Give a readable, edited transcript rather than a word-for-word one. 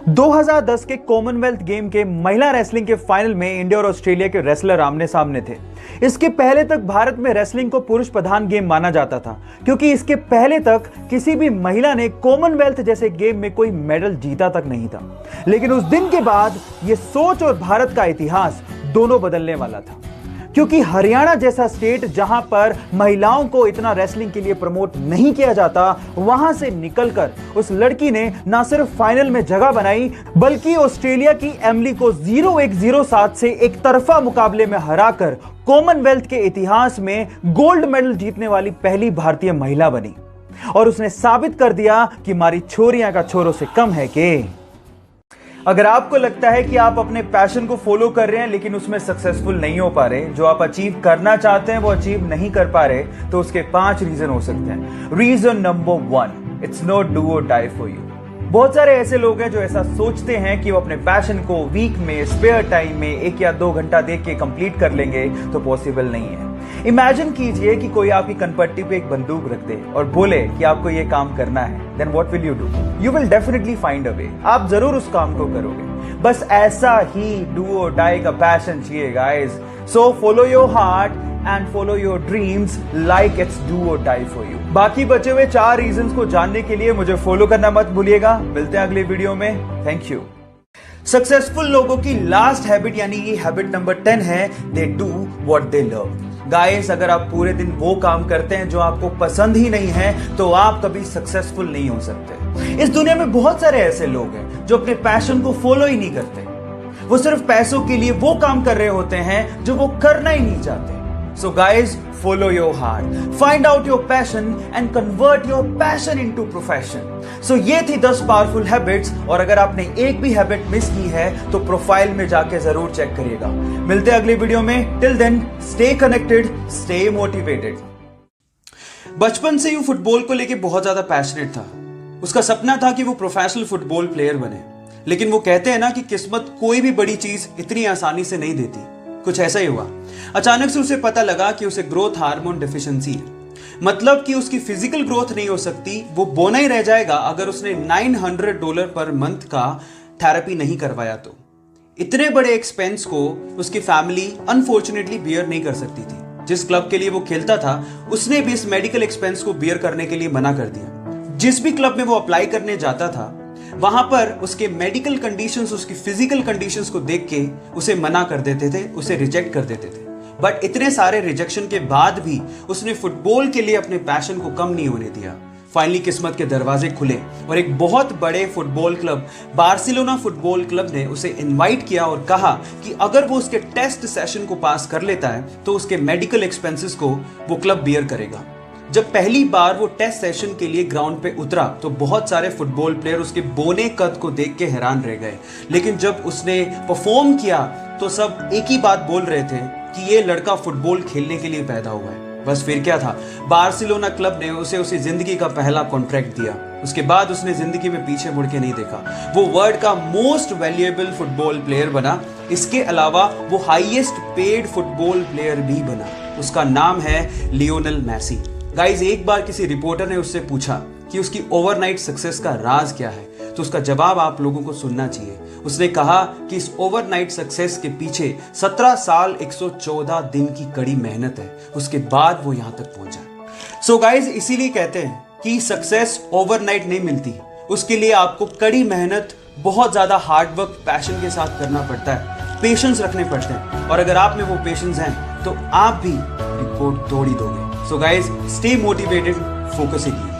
2010 के Commonwealth game के महिला रेसलिंग के फाइनल में इंडिया और ऑस्ट्रेलिया के रेसलर आमने सामने थे। इसके पहले तक भारत में रेसलिंग को पुरुष प्रधान गेम माना जाता था, क्योंकि इसके पहले तक किसी भी महिला ने कॉमनवेल्थ जैसे गेम में कोई मेडल जीता तक नहीं था। लेकिन उस दिन के बाद यह सोच और भारत का इतिहास दोनों बदलने वाला था, क्योंकि हरियाणा जैसा स्टेट जहां पर महिलाओं को इतना रेसलिंग के लिए प्रमोट नहीं किया जाता, वहां से निकलकर उस लड़की ने ना सिर्फ फाइनल में जगह बनाई, बल्कि ऑस्ट्रेलिया की एमिली को 0-1-0-7 से एक तरफा मुकाबले में हराकर कॉमनवेल्थ के इतिहास में गोल्ड मेडल जीतने वाली पहली भारतीय महिला बनी। और उसने साबित कर दिया कि हमारी छोरियां का छोरों से कम है कि अगर आपको लगता है कि आप अपने पैशन को फॉलो कर रहे हैं लेकिन उसमें सक्सेसफुल नहीं हो पा रहे, जो आप अचीव करना चाहते हैं वो अचीव नहीं कर पा रहे, तो उसके 5 रीजन हो सकते हैं। Reason number 1, it's not do और डाई फॉर यू। बहुत सारे ऐसे लोग हैं जो ऐसा सोचते हैं कि वो अपने पैशन को वीक में स्पेयर टाइम में 1 या 2 घंटा देख के कंप्लीट कर लेंगे, तो पॉसिबल नहीं है। इमेजिन कीजिए कि कोई आपकी कनपट्टी पे एक बंदूक रख दे और बोले कि आपको ये काम करना है, then what will you do? You will definitely find a way. आप जरूर उस काम को करोगे। बस ऐसा ही डू और डाई का पैशन चाहिए guys. So follow your heart and follow your dreams like it's do और डाई फॉर यू। बाकी बचे हुए 4 रीजंस को जानने के लिए मुझे फॉलो करना मत भूलिएगा। मिलते हैं अगले वीडियो में। Thank you. सक्सेसफुल लोगों की लास्ट हैबिट यानी कि हैबिट नंबर 10 है, they do what they love. Guys, अगर आप पूरे दिन वो काम करते हैं जो आपको पसंद ही नहीं है, तो आप कभी सक्सेसफुल नहीं हो सकते। इस दुनिया में बहुत सारे ऐसे लोग हैं जो अपने पैशन को फॉलो ही नहीं करते। वो सिर्फ पैसों के लिए वो काम कर रहे होते हैं जो वो करना ही नहीं चाहते। So guys, follow your heart, find out your passion and convert your passion into profession. So ये थी 10 पावरफुल हैबिट्स, और अगर आपने एक भी हैबिट मिस की है तो प्रोफाइल में जाके जरूर चेक करिएगा। मिलते हैं अगले वीडियो में। Till then stay connected, stay motivated. बचपन से ही फुटबॉल को लेके बहुत ज्यादा पैशनेट था। उसका सपना था कि वो प्रोफेशनल फुटबॉल प्लेयर बने। लेकिन वो कहते हैं ना कि किस्मत कोई भी बड़ी चीज इतनी आसानी से नहीं देती। कुछ ऐसा ही हुआ। अचानक से उसे पता लगा कि उसे ग्रोथ हार्मोन डेफिशिएंसी है। मतलब कि उसकी फिजिकल ग्रोथ नहीं हो सकती, वो बोना ही रह जाएगा अगर उसने $900 पर मंथ का थेरेपी नहीं करवाया तो। इतने बड़े एक्सपेंस को उसकी फैमिली अनफॉर्चुनेटली बियर नहीं कर सकती थी। जिस क्लब के लिए वो खेलता था, उसने भी इस मेडिकल एक्सपेंस को बियर करने के लिए मना कर दिया। जिस भी क्लब में वो अप्लाई करने जाता था, वहां पर उसके मेडिकल कंडीशंस, उसकी फिजिकल कंडीशंस को देख के उसे मना कर देते थे, उसे रिजेक्ट कर देते थे। बट इतने सारे रिजेक्शन के बाद भी उसने फुटबॉल के लिए अपने पैशन को कम नहीं होने दिया। फाइनली किस्मत के दरवाजे खुले और एक बहुत बड़े football club, Barcelona football club ने उसे इनवाइट किया और कहा कि अगर वो उसके टेस्ट सेशन को पास कर लेता है तो उसके मेडिकल एक्सपेंसेस को वो क्लब बियर करेगा। जब पहली बार वो टेस्ट सेशन के लिए ग्राउंड पे उतरा तो बहुत सारे फुटबॉल प्लेयर उसके बोने कद को देख के हैरान रह गए। लेकिन जब उसने परफॉर्म किया तो सब एक ही बात बोल रहे थे कि ये लड़का फुटबॉल खेलने के लिए पैदा हुआ है। बस फिर क्या था, बार्सिलोना क्लब ने उसे उसकी जिंदगी का पहला कॉन्ट्रैक्ट दिया। उसके बाद उसने जिंदगी में पीछे मुड़ के नहीं देखा। वो वर्ल्ड का मोस्ट वैल्यूएबल फुटबॉल प्लेयर बना। इसके अलावा वो हाईएस्ट पेड फुटबॉल प्लेयर भी बना। उसका नाम है लियोनेल मेसी। गाइज, एक बार किसी रिपोर्टर ने उससे पूछा कि उसकी ओवरनाइट सक्सेस का राज क्या है, तो उसका जवाब आप लोगों को सुनना चाहिए। उसने कहा कि इस ओवरनाइट सक्सेस के पीछे 17 साल 114 दिन की कड़ी मेहनत है। उसके बाद वो यहां तक पहुंचा। सो गाइज, इसीलिए कहते हैं कि सक्सेस ओवरनाइट नहीं मिलती। उसके लिए आपको कड़ी मेहनत, बहुत ज्यादा हार्ड वर्क, पैशन के साथ करना पड़ता है, पेशेंस रखने पड़ते हैं। और अगर आप में वो पेशेंस हैं तो आप भी रिकॉर्ड तोड़ ही दोगे। So guys, stay motivated, focus again.